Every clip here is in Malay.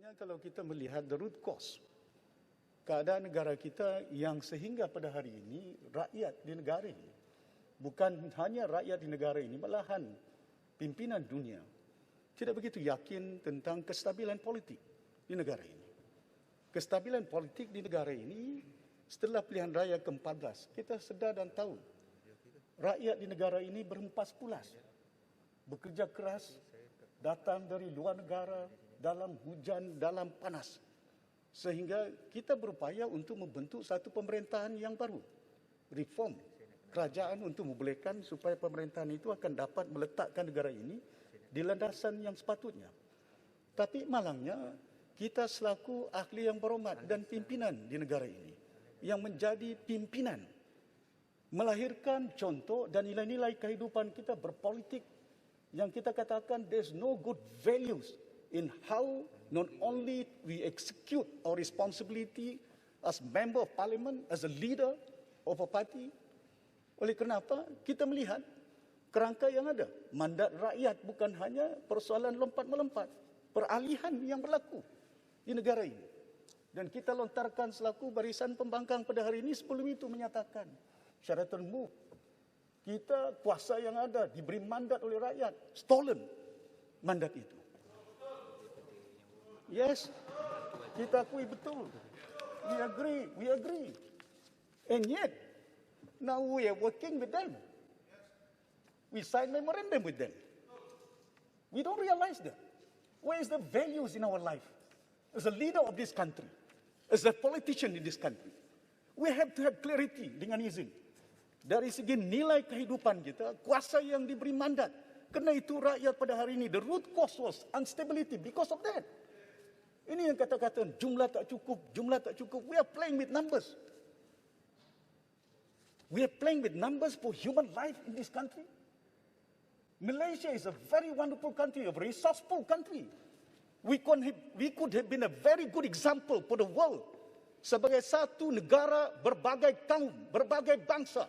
Sebenarnya kalau kita melihat the root cause, keadaan negara kita yang sehingga pada hari ini rakyat di negara ini, bukan hanya rakyat di negara ini, malahan pimpinan dunia tidak begitu yakin tentang kestabilan politik di negara ini. Kestabilan politik di negara ini setelah pilihan raya ke-14, kita sedar dan tahu rakyat di negara ini berempas pulas, bekerja keras, datang dari luar negara, dalam hujan, dalam panas. Sehingga kita berupaya untuk membentuk satu pemerintahan yang baru. Reform kerajaan untuk membolehkan supaya pemerintahan itu akan dapat meletakkan negara ini di landasan yang sepatutnya. Tapi malangnya, kita selaku ahli yang berhormat dan pimpinan di negara ini, yang menjadi pimpinan, melahirkan contoh dan nilai-nilai kehidupan kita berpolitik yang kita katakan there's no good values in how not only we execute our responsibility as member of parliament, as a leader of a party. Oleh kerana apa? Kita melihat kerangka yang ada. Mandat rakyat bukan hanya persoalan lompat-melompat. Peralihan yang berlaku di negara ini. Dan kita lontarkan selaku barisan pembangkang pada hari ini sebelum itu menyatakan Sheraton Move. Kita kuasa yang ada diberi mandat oleh rakyat. Stolen mandat itu. Yes, kita akui betul. We agree. And yet, now we are working with them. We sign memorandum with them. We don't realize that. Where is the values in our life? As a leader of this country, as a politician in this country, we have to have clarity dengan izin. Dari segi nilai kehidupan kita, kuasa yang diberi mandat. Kerana itu rakyat pada hari ini, the root cause was instability because of that. Ini yang kata-kata jumlah tak cukup. We are playing with numbers. We are playing with numbers for human life in this country. Malaysia is a very wonderful country, a resourceful country. We could have been a very good example for the world sebagai satu negara berbagai kaum, berbagai bangsa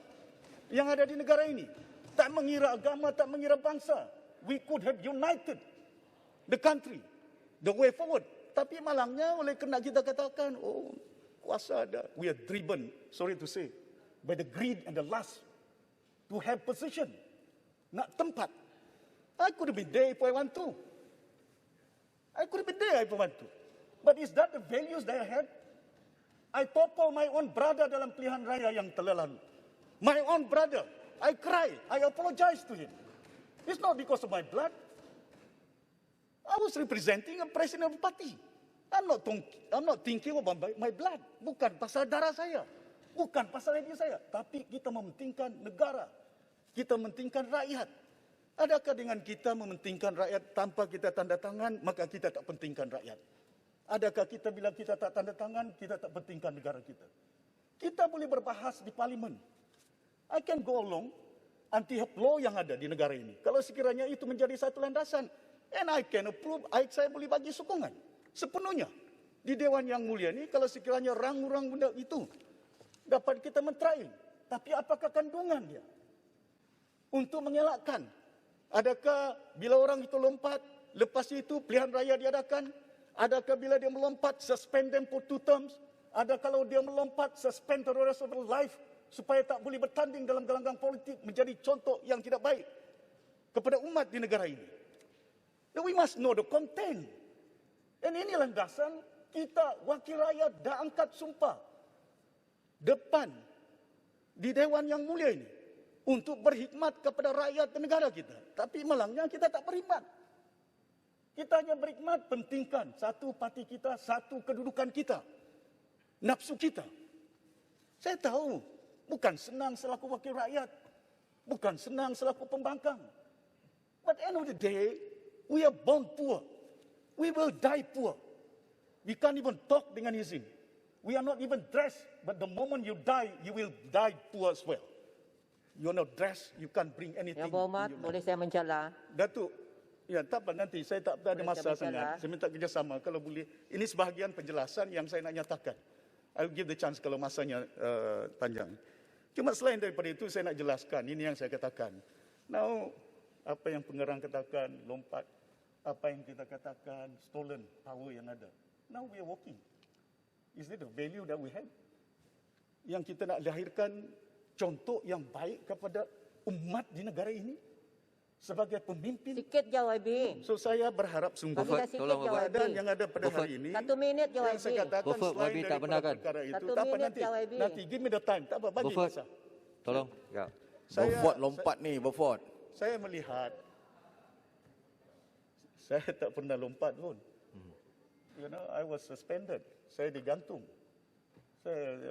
yang ada di negara ini. Tak mengira agama, tak mengira bangsa. We could have united the country, the way forward. Tapi malangnya oleh kerana kita katakan, kuasa ada. We are driven, sorry to say, by the greed and the lust to have position. Nak tempat. I could have been there if I want to. But is that the values that I had? I topple my own brother dalam pilihan raya yang telah lalu. My own brother. I cry. I apologize to him. It's not because of my blood. I was representing a president of the party. I'm not thinking about my blood. Bukan pasal darah saya. Bukan pasal diri saya. Tapi kita mementingkan negara. Kita mementingkan rakyat. Adakah dengan kita mementingkan rakyat tanpa kita tanda tangan, maka kita tak pentingkan rakyat? Adakah kita bila kita tak tanda tangan, kita tak pentingkan negara kita? Kita boleh berbahas di parlimen. I can go along anti-hak law yang ada di negara ini. Kalau sekiranya itu menjadi satu landasan, and I can approve, saya boleh bagi sokongan sepenuhnya di Dewan Yang Mulia ini. Kalau sekiranya rang-rang benda itu dapat kita mentrail, tapi apakah kandungan dia untuk mengelakkan? Adakah bila orang itu lompat, lepas itu pilihan raya diadakan? Adakah bila dia melompat, suspend them for 2 terms? Ada kalau dia melompat, suspend the rest of life supaya tak boleh bertanding dalam gelanggang politik, menjadi contoh yang tidak baik kepada umat di negara ini. We must know the content. Dan ini landasan kita wakil rakyat dah angkat sumpah depan di Dewan Yang Mulia ini untuk berkhidmat kepada rakyat dan negara kita. Tapi malangnya kita tak berkhidmat. Kita hanya berkhidmat pentingkan satu parti kita, satu kedudukan kita, nafsu kita. Saya tahu bukan senang selaku wakil rakyat, bukan senang selaku pembangkang. But end of the day, we are born poor. We will die poor. We can't even talk dengan izin. We are not even dressed, but the moment you die, you will die poor as well. You are not dressed, you can't bring anything. Yang Berhormat, boleh saya mencela? Datuk, ya tak apa, nanti saya tak ada masa sangat. Saya minta kerjasama kalau boleh. Ini sebahagian penjelasan yang saya nak nyatakan. I'll give the chance kalau masanya panjang. Cuma selain daripada itu saya nak jelaskan, ini yang saya katakan. Now, apa yang pengarang katakan, lompat. apa yang kita katakan stolen power yang ada. Now we are working. Is it the value that we have? Yang kita nak lahirkan contoh yang baik kepada umat di negara ini sebagai pemimpin. Sikit je YB. So saya berharap sungguh Bagi dah sikit tolong, je Bapak. keadaan YB. yang ada pada hari ini. 1 minit je Yang saya YB. katakan Bapak, selain YB tak daripada benarkan. perkara itu, 1 tak apa minit nanti. je, YB. Nanti give me the time. Tak apa, bagi Beaufort, masa. tolong. Ya. Beaufort lompat ni, Beaufort. Saya melihat, saya tak pernah lompat pun. You know, I was suspended. Saya digantung.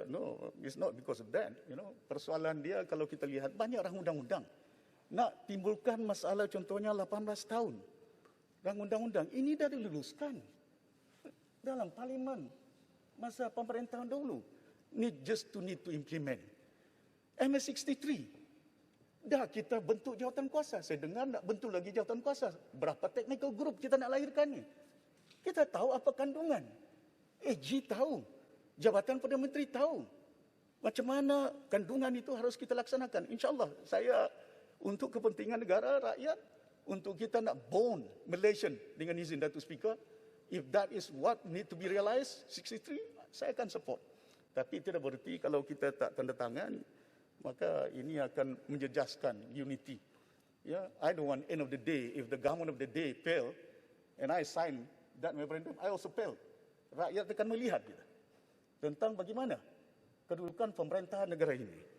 No, it's not because of that. You know, persoalan dia kalau kita lihat banyak orang undang-undang nak timbulkan masalah contohnya 18 tahun. Dan undang-undang ini dah diluluskan dalam parlimen masa pemerintahan dahulu. Need to implement. MS63. Dah kita bentuk jawatan kuasa. Saya dengar nak bentuk lagi jawatan kuasa. Berapa technical group kita nak lahirkan ni? Kita tahu apa kandungan. AG tahu. Jabatan Perdana Menteri tahu. Macam mana kandungan itu harus kita laksanakan. InsyaAllah saya untuk kepentingan negara, rakyat, untuk kita nak bond Malaysian dengan izin Datuk Speaker, if that is what need to be realised, 63, saya akan support. Tapi tidak berarti kalau kita tak tanda tangan, maka ini akan menjejaskan unity. Yeah, I don't want end of the day, if the government of the day fail, and I sign that memorandum, I also fail. Rakyat akan melihat kita tentang bagaimana kedudukan pemerintahan negara ini.